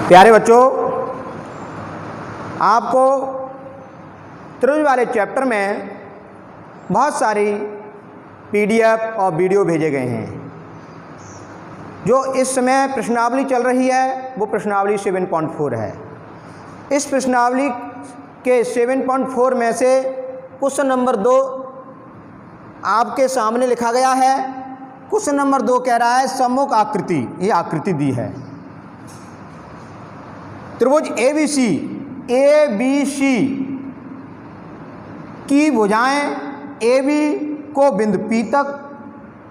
प्यारे बच्चों, आपको त्रिभुज वाले चैप्टर में बहुत सारी पीडीएफ और वीडियो भेजे गए हैं। जो इस समय प्रश्नावली चल रही है वो प्रश्नावली 7.4 है। इस प्रश्नावली के 7.4 में से क्वेश्चन नंबर 2 आपके सामने लिखा गया है। क्वेश्चन नंबर 2 कह रहा है सम्मुख आकृति, ये आकृति दी है। त्रिभुज ABC की भुजाएं AB को बिंदु P तक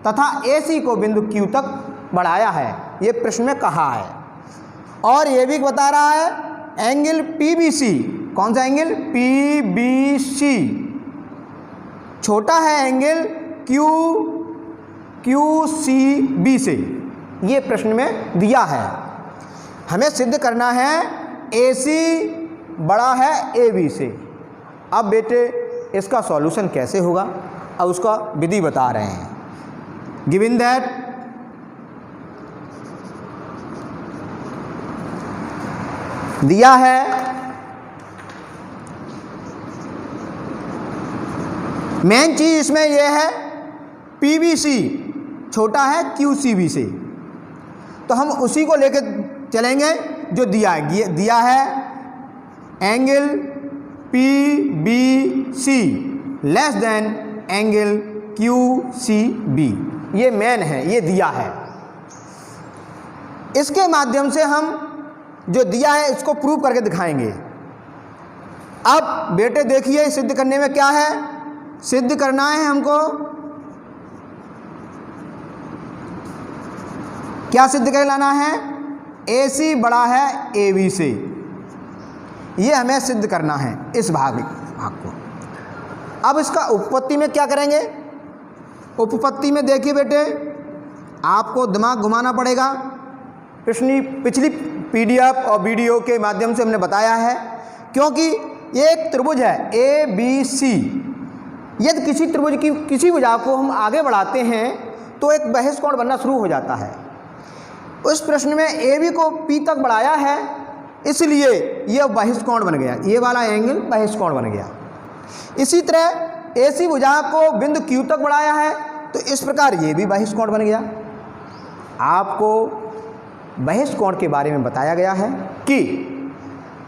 तथा AC को बिंदु Q तक बढ़ाया है, ये प्रश्न में कहा है। और ये भी बता रहा है एंगल PBC, कौन सा एंगल PBC छोटा है एंगल QCB से, ये प्रश्न में दिया है। हमें सिद्ध करना है AC बड़ा है AB से। अब बेटे इसका सॉल्यूशन कैसे होगा, अब उसका विधि बता रहे हैं। गिवन दैट दिया है मेन चीज इसमें यह है PBC छोटा है QCB से, तो हम उसी को लेकर चलेंगे जो दिया है। दिया है angle PBC less than angle QCB, ये मेन है, ये दिया है। इसके माध्यम से हम जो दिया है इसको प्रूव करके दिखाएंगे। अब बेटे देखिए सिद्ध करने में क्या है, सिद्ध करना है हमको क्या सिद्ध कर लाना है, AC बड़ा है AB से, ये हमें सिद्ध करना है इस भाग को। अब इसका उपपत्ति में क्या करेंगे, उपपत्ति में देखिए बेटे आपको दिमाग घुमाना पड़ेगा। पिछली पीडीएफ और वीडियो के माध्यम से हमने बताया है, क्योंकि ये एक त्रिभुज है ABC। यदि किसी त्रिभुज की किसी भुजा को हम आगे बढ़ाते हैं तो एक बहिष्ठ कोण बनना शुरू हो जाता है। उस प्रश्न में AB को P तक बढ़ाया है, इसलिए यह बहिष्ठ कोण बन गया, ये वाला एंगल बहिष्ठ कोण बन गया। इसी तरह AC भुजा को बिंदु Q तक बढ़ाया है, तो इस प्रकार ये भी बहिष्ठ कोण बन गया। आपको बहिष्ठ कोण के बारे में बताया गया है कि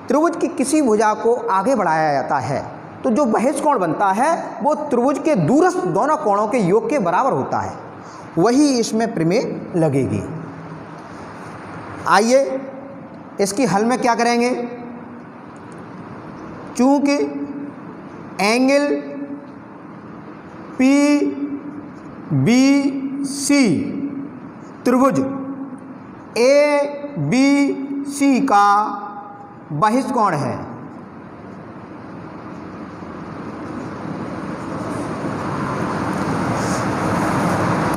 त्रिभुज की किसी भुजा को आगे बढ़ाया जाता है तो जो बहिष्ठ कोण बनता है वो त्रिभुज के दूरस्थ दोनों कोणों के योग के बराबर होता है, वही इसमें प्रमेय लगेगी। आइए इसकी हल में क्या करेंगे, चूंकि एंगल PBC त्रिभुज ABC का बहिष्ठ कोण है,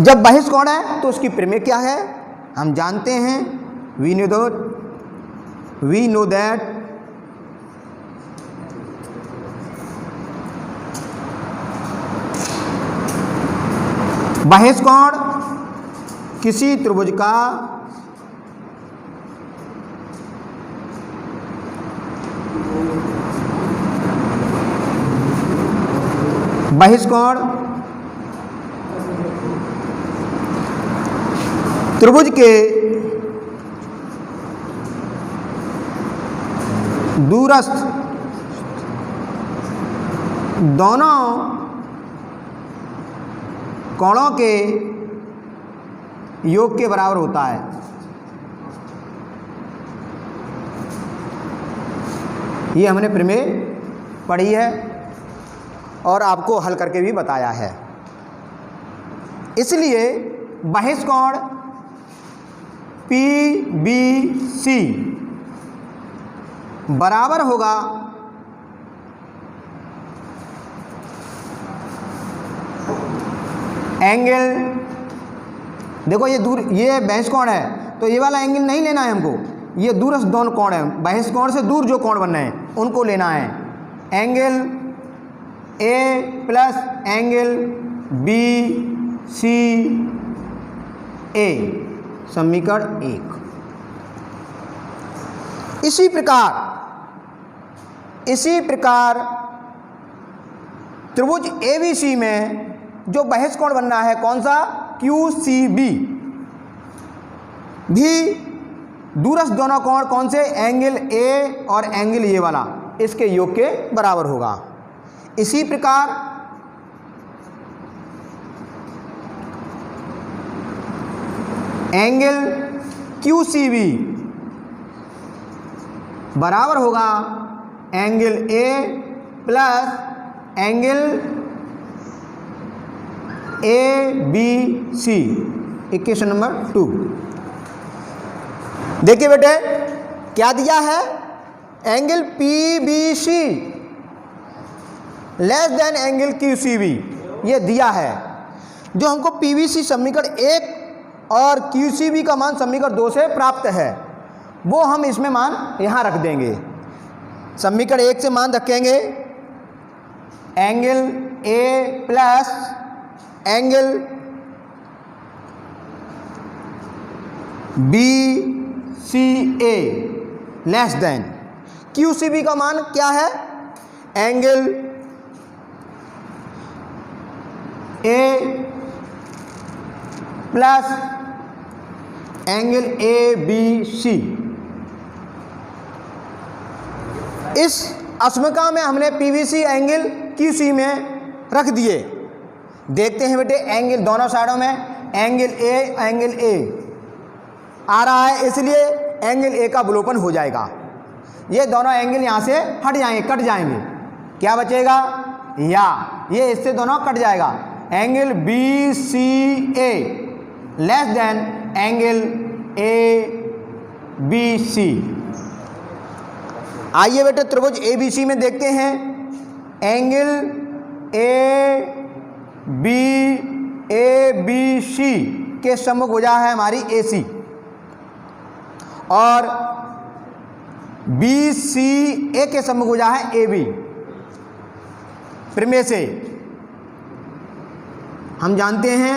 जब बहिष्ठ कोण है तो उसकी प्रमेय क्या है हम जानते हैं। We know that बहिष्ठ कोण किसी त्रिभुज का बहिष्ठ कोण त्रिभुज के दूरस्थ दोनों कोणों के योग के बराबर होता है। ये हमने प्रमेय पढ़ी है और आपको हल करके भी बताया है। इसलिए बहिष्ठ कोण PBC बराबर होगा एंगल, देखो ये दूर, ये बहिष्ठ कोण है तो ये वाला एंगल नहीं लेना है हमको, ये दूरस्थ दोनों कोण है, बहिष्ठ कोण से दूर जो कोण बनना है उनको लेना है। Angle A plus angle BCA समीकरण 1। इसी प्रकार त्रिभुज ABC में जो बहिष्ठ कोण बनना है कौन सा, QCB, भी दूरस्थ दोनों कोण कौन से, एंगल A और एंगल ये वाला, इसके योग के बराबर होगा। इसी प्रकार एंगल QCB बराबर होगा angle A plus angle ABC, equation number 2। देखिए बेटे क्या दिया है, angle PBC less than angle QCB, ये दिया है। जो हमको PBC समीकरण 1 और QCB का मान समीकरण 2 से प्राप्त है, वो हम इसमें मान यहाँ रख देंगे। समीकरण 1 से मान रखेंगे angle A plus angle BCA less than, QCB का मान क्या है, angle A plus angle ABC। इस असमका में हमने PBC एंगल QC में रख दिए। देखते हैं बेटे एंगल दोनों साइडों में एंगल A आ रहा है, इसलिए एंगल A का विलोपन हो जाएगा। ये दोनों एंगल यहाँ से हट जाएंगे, कट जाएंगे, क्या बचेगा, या ये इससे दोनों कट जाएगा। Angle BCA less than angle ABC। आइए बेटे त्रिभुज ABC में देखते हैं एंगल ABC के सम्मुख भुजा है हमारी AC और BCA के सम्मुख भुजा है AB। प्रमेय से हम जानते हैं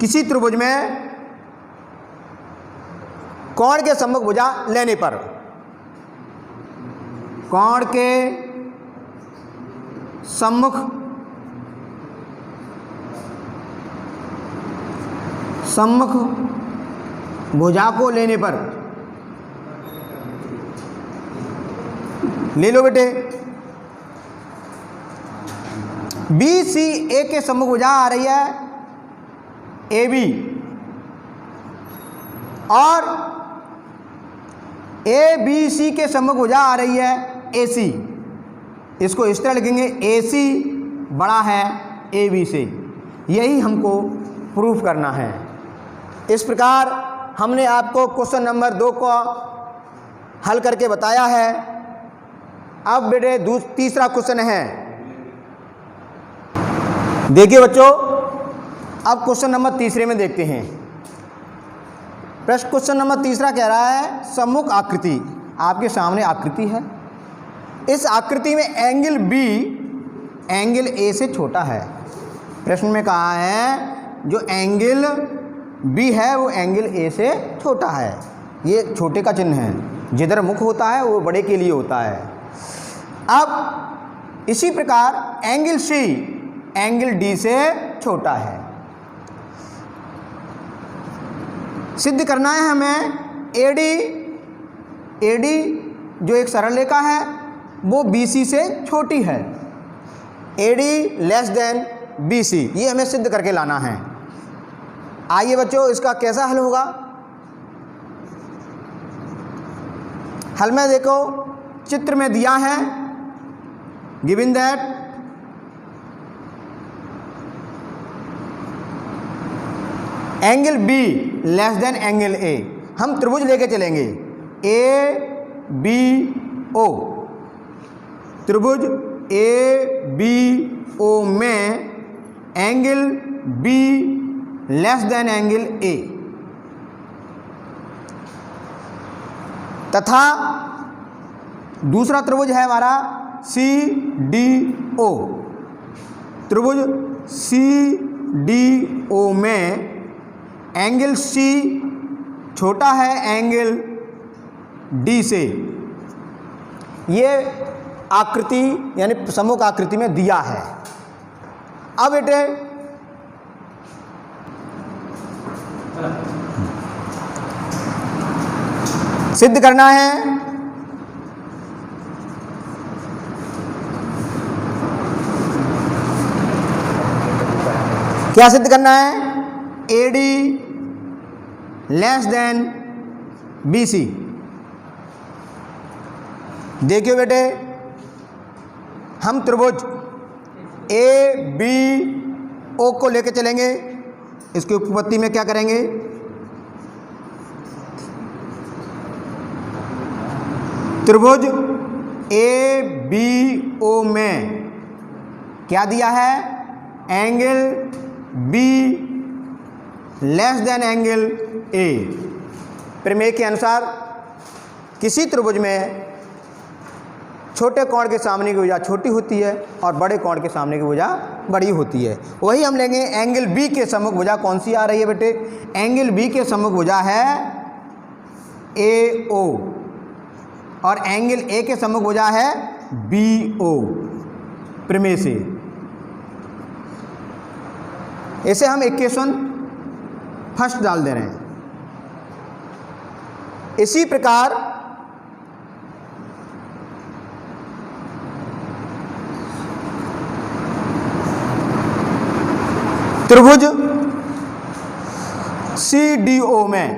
किसी त्रिभुज में कोण के सम्मुख भुजा लेने पर, कोण के सम्मुख भुजा को लेने पर, ले लो बेटे, BCA के सम्मुख भुजा आ रही है AB और ABC के सम्मुख भुजा आ रही है AC। इसको इस तरह लिखेंगे AC बड़ा है AB से, यही हमको प्रूफ करना है। इस प्रकार हमने आपको क्वेश्चन नंबर 2 को हल करके बताया है। अब बेटे तीसरा क्वेश्चन है, देखिए बच्चों, अब क्वेश्चन नंबर 3 में देखते हैं। प्रश्न क्वेश्चन नंबर 3 कह रहा है सम्मुख आकृति, आपके सामने आकृति है, इस आकृति में एंगल B एंगल A से छोटा है। प्रश्न में कहा है जो एंगल B है वो एंगल A से छोटा है, ये छोटे का चिन्ह है, जिधर मुख होता है वो बड़े के लिए होता है। अब इसी प्रकार एंगल C एंगल D से छोटा है। सिद्ध करना है हमें AD जो एक सरल रेखा है वो BC से छोटी है, AD लेस देन BC, ये हमें सिद्ध करके लाना है। आइए बच्चों इसका कैसा हल होगा। हल में देखो चित्र में दिया है, given that angle B less than angle A, हम त्रिभुज लेके चलेंगे ABO, त्रिभुज ABO में angle B less than angle A तथा दूसरा त्रिभुज है हमारा CDO, त्रिभुज CDO में एंगल C छोटा है एंगल डी से। ये आकृति यानी सम्मुख आकृति में दिया है। अब बेटे सिद्ध करना है क्या सिद्ध करना है? AD less than BC। देखिए बेटे, हम त्रिभुज ABO को लेके चलेंगे। इसकी उपपत्ति में क्या करेंगे? त्रिभुज ABO में क्या दिया है? Angle B less than angle A। प्रमेय के अनुसार किसी त्रिभुज में छोटे कोण के सामने की भुजा छोटी होती है और बड़े कोण के सामने की भुजा बड़ी होती है। वही हम लेंगे एंगल B के सम्मुख भुजा कौन सी आ रही है बेटे? एंगल B के सम्मुख भुजा है AO और एंगल A के सम्मुख भुजा है BO। प्रमेय से इसे हम इक्वेशन फर्स्ट डाल दे रहे हैं। इसी प्रकार त्रिभुज CDO में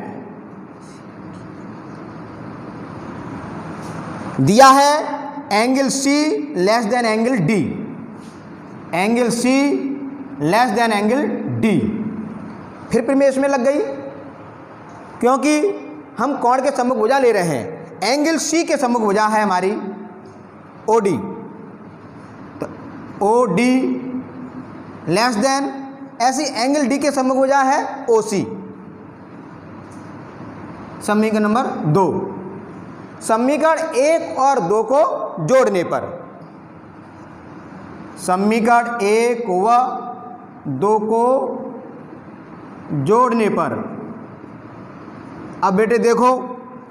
दिया है angle C less than angle D। Angle C less than angle D। फिर प्रमेय इसमें लग गई, क्योंकि हम कोण के सम्मुख भुजा ले रहे हैं। एंगल C के सम्मुख भुजा है हमारी OD, तो OD लेस देन, ऐसी एंगल D के सम्मुख भुजा है OC। समीकरण नंबर 2। समीकरण 1 और 2 को जोड़ने पर, समीकरण 1 व 2 को जोड़ने पर, अब बेटे देखो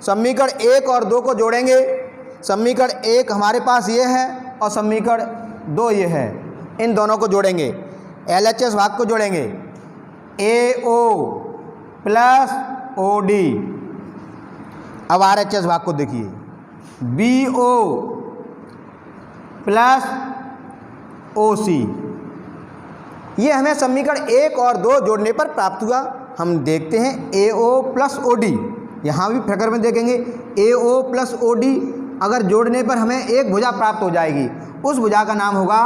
समीकरण 1 और 2 को जोड़ेंगे। समीकरण 1 हमारे पास ये है और समीकरण 2 ये है। इन दोनों को जोड़ेंगे, LHS भाग को जोड़ेंगे। AO plus OD। अब RHS भाग को देखिए, BO प्लस OC। ये हमें समीकरण 1 और 2 जोड़ने पर प्राप्त हुआ। हम देखते हैं AO प्लस OD, यहाँ भी प्रकरण में देखेंगे AO प्लस OD अगर जोड़ने पर हमें एक भुजा प्राप्त हो जाएगी, उस भुजा का नाम होगा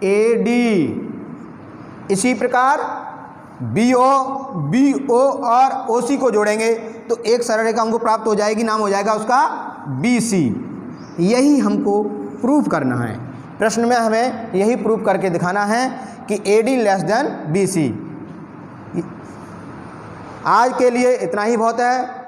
AD। इसी प्रकार BO और OC को जोड़ेंगे तो एक सरल रेखा हमको प्राप्त हो जाएगी, नाम हो जाएगा उसका BC। यही हमको प्रूफ करना है। प्रश्न में हमें यही प्रूफ करके दिखाना है कि AD लेस देन BC। आज के लिए इतना ही बहुत है।